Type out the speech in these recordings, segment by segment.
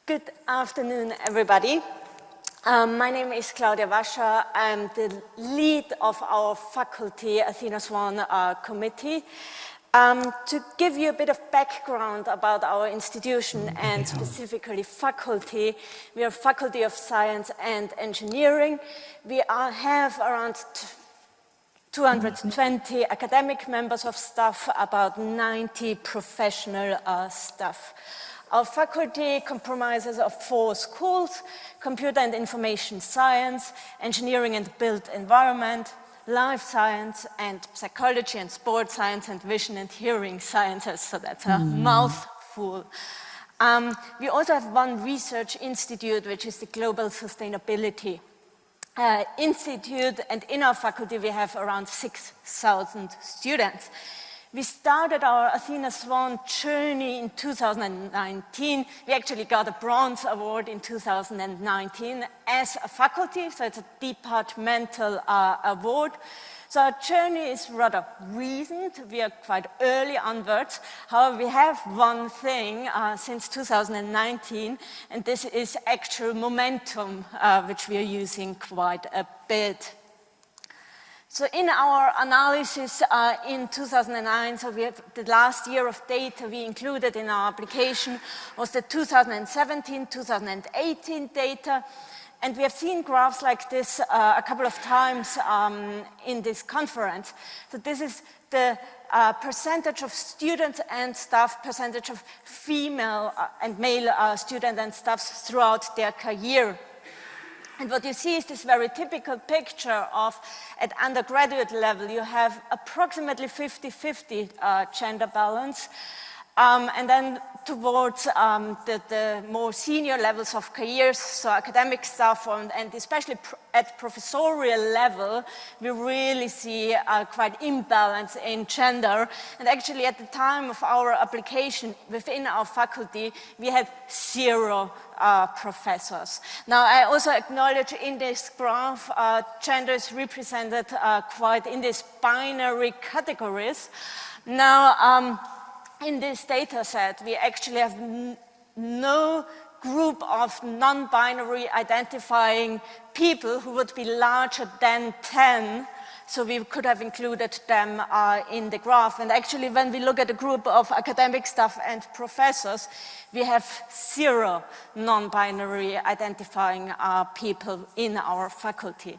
Good afternoon, everybody. My name is Claudia Wascher. I'm the lead of our faculty Athena Swan committee. To give you a bit of background about our institution and specifically faculty, we are Faculty of Science and Engineering. We have around 220 academic members of staff, about 90 professional staff. Our faculty comprises of 4 schools: Computer and Information Science, Engineering and Built Environment, Life Science, and Psychology and Sport Science, and Vision and Hearing Sciences, so that's a mouthful. We also have one research institute, which is the Global Sustainability Institute, and in our faculty we have around 6,000 students. We started our Athena Swan journey in 2019. We actually got a bronze award in 2019 as a faculty, so it's a departmental award. So our journey is rather recent. We are quite early onwards. However, we have one thing since 2019, and this is actual momentum, which we are using quite a bit. So in our analysis in 2009, so we have the last year of data we included in our application was the 2017-2018 data. And we have seen graphs like this a couple of times in this conference. So this is the percentage of students and staff, percentage of female and male students and staff throughout their career. And what you see is this very typical picture of, at undergraduate level, you have approximately 50-50 gender balance. And then towards the more senior levels of careers, so academic staff, and especially at professorial level, we really see quite imbalance in gender. And actually at the time of our application within our faculty, we had 0 professors. Now, I also acknowledge in this graph, gender is represented quite in these binary categories. Now, in this data set, we actually have no group of non-binary identifying people who would be larger than 10, so we could have included them in the graph. And actually, when we look at a group of academic staff and professors, we have 0 non-binary identifying people in our faculty.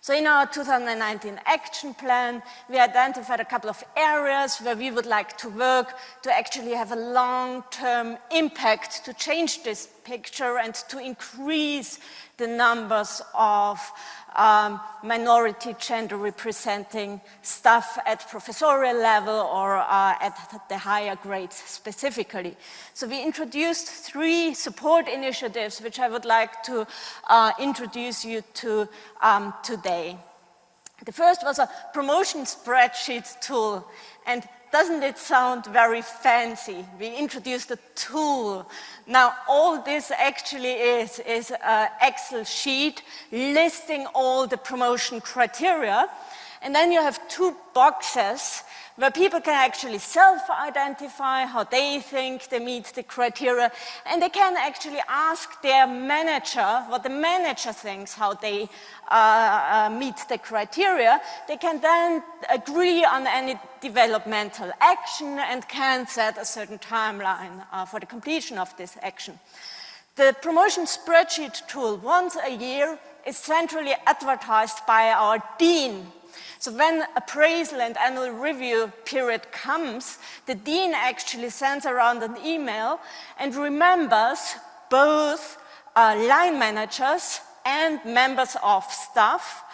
So in our 2019 action plan, we identified a couple of areas where we would like to work to actually have a long-term impact to change this picture and to increase the numbers of minority gender representing staff at professorial level or at the higher grades specifically. So we introduced 3 support initiatives which I would like to introduce you to today. The first was a promotion spreadsheet tool, and doesn't it sound very fancy? We introduced a tool. Now, all this actually is an Excel sheet listing all the promotion criteria. And then you have 2 boxes where people can actually self-identify how they think they meet the criteria, and they can actually ask their manager what the manager thinks how they meet the criteria. They can then agree on any developmental action and can set a certain timeline for the completion of this action. The promotion spreadsheet tool, once a year, is centrally advertised by our dean. So when appraisal and annual review period comes, the dean actually sends around an email and remembers both line managers and members of staff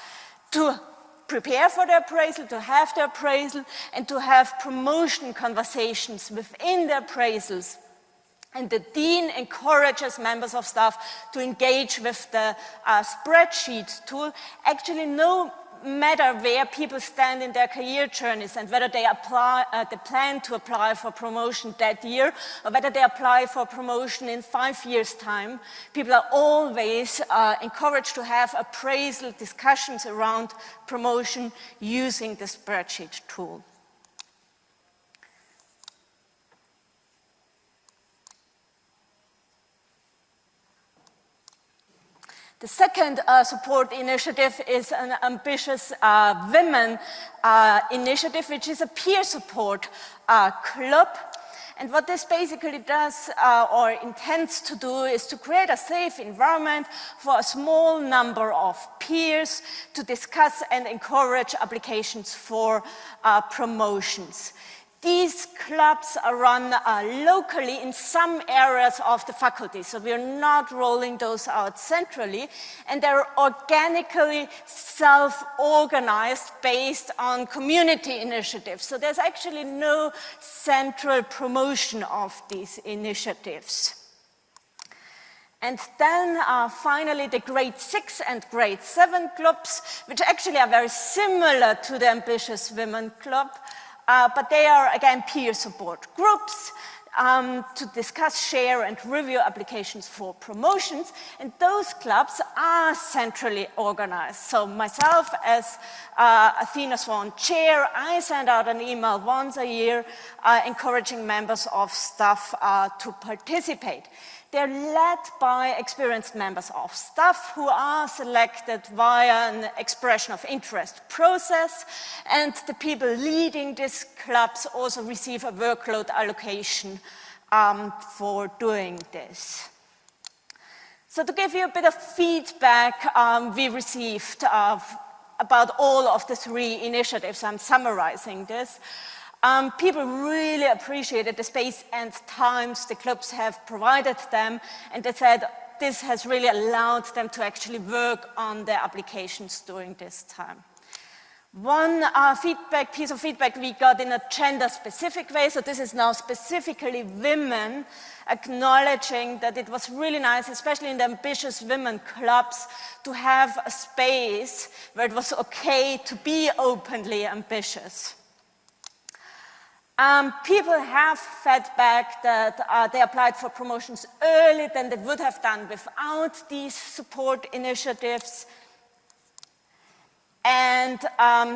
to prepare for the appraisal, to have the appraisal, and to have promotion conversations within the appraisals. And the dean encourages members of staff to engage with the spreadsheet tool, actually no matter where people stand in their career journeys and whether they plan to apply for promotion that year or whether they apply for promotion in 5 years' time. People are always encouraged to have appraisal discussions around promotion using the spreadsheet tool. The second support initiative is an ambitious women initiative, which is a peer support club. And what this basically does or intends to do is to create a safe environment for a small number of peers to discuss and encourage applications for promotions. These clubs are run locally in some areas of the faculty, so we're not rolling those out centrally, and they're organically self-organized based on community initiatives. So there's actually no central promotion of these initiatives. And then finally the grade 6 and grade 7 clubs, which actually are very similar to the Ambitious Women Club, but they are, again, peer support groups to discuss, share, and review applications for promotions. And those clubs are centrally organized. So myself, as Athena Swan chair, I send out an email once a year encouraging members of staff to participate. They're led by experienced members of staff who are selected via an expression of interest process, and the people leading these clubs also receive a workload allocation for doing this. So to give you a bit of feedback we received about all of the 3 initiatives, I'm summarizing this. People really appreciated the space and times the clubs have provided them, and they said this has really allowed them to actually work on their applications during this time. One piece of feedback we got in a gender-specific way, so this is now specifically women, acknowledging that it was really nice, especially in the Ambitious Women clubs, to have a space where it was okay to be openly ambitious. People have fed back that they applied for promotions earlier than they would have done without these support initiatives. And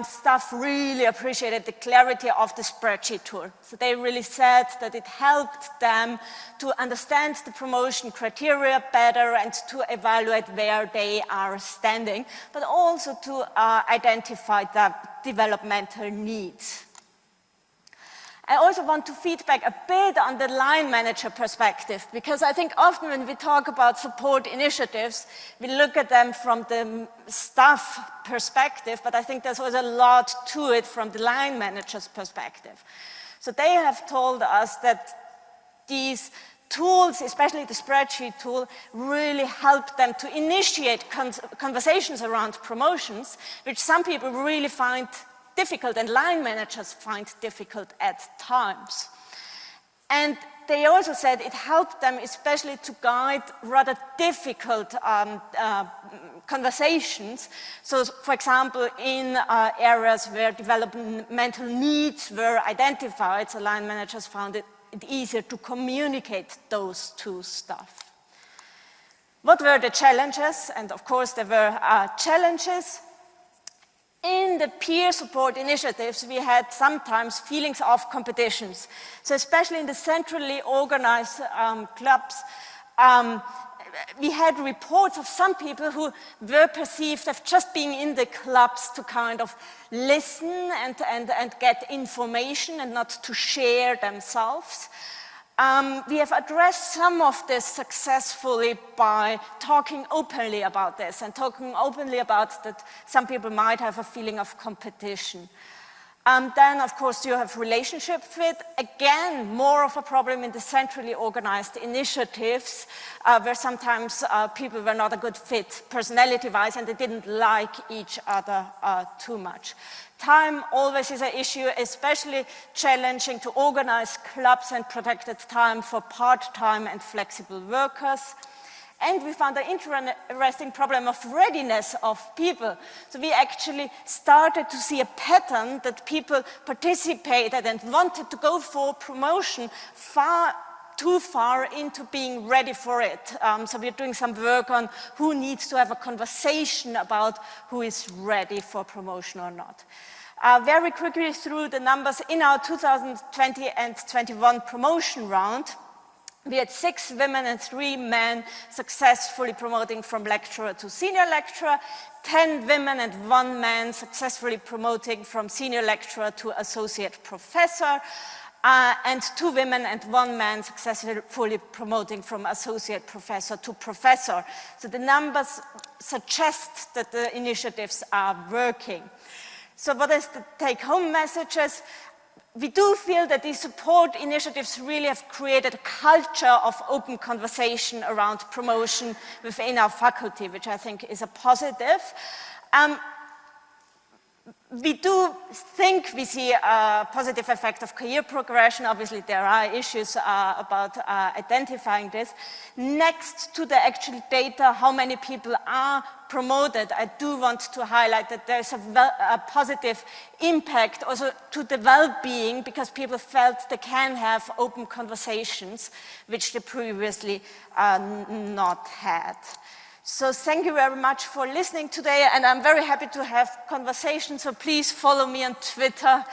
staff really appreciated the clarity of the spreadsheet tool. So they really said that it helped them to understand the promotion criteria better and to evaluate where they are standing, but also to identify the developmental needs. I also want to feedback a bit on the line manager perspective, because I think often when we talk about support initiatives, we look at them from the staff perspective, but I think there's also a lot to it from the line manager's perspective. So they have told us that these tools, especially the spreadsheet tool, really help them to initiate conversations around promotions, which some people really find difficult and line managers find difficult at times. And they also said it helped them especially to guide rather difficult conversations. So, for example, in areas where developmental needs were identified, so line managers found it easier to communicate those two stuff. What were the challenges? And of course there were challenges. In the peer support initiatives, we had sometimes feelings of competitions. So especially in the centrally organized clubs, we had reports of some people who were perceived as just being in the clubs to kind of listen and get information and not to share themselves. We have addressed some of this successfully by talking openly about this and talking openly about that some people might have a feeling of competition. Then, of course, you have relationship fit. Again, more of a problem in the centrally organized initiatives where sometimes people were not a good fit personality-wise and they didn't like each other too much. Time always is an issue, especially challenging to organize clubs and protected time for part-time and flexible workers. And we found an interesting problem of readiness of people. So we actually started to see a pattern that people participated and wanted to go for promotion too far into being ready for it. So we're doing some work on who needs to have a conversation about who is ready for promotion or not. Very quickly through the numbers in our 2020 and 21 promotion round, We had 6 women and 3 men successfully promoting from lecturer to senior lecturer, 10 women and 1 man successfully promoting from senior lecturer to associate professor, and 2 women and 1 man successfully promoting from associate professor to professor. So the numbers suggest that the initiatives are working. So what is the take-home messages? We do feel that these support initiatives really have created a culture of open conversation around promotion within our faculty, which I think is a positive. We do think we see a positive effect of career progression. Obviously, there are issues about identifying this. Next to the actual data, how many people are promoted, I do want to highlight that there's a positive impact also to the well-being, because people felt they can have open conversations, which they previously not had. So thank you very much for listening today, and I'm very happy to have conversations, so please follow me on Twitter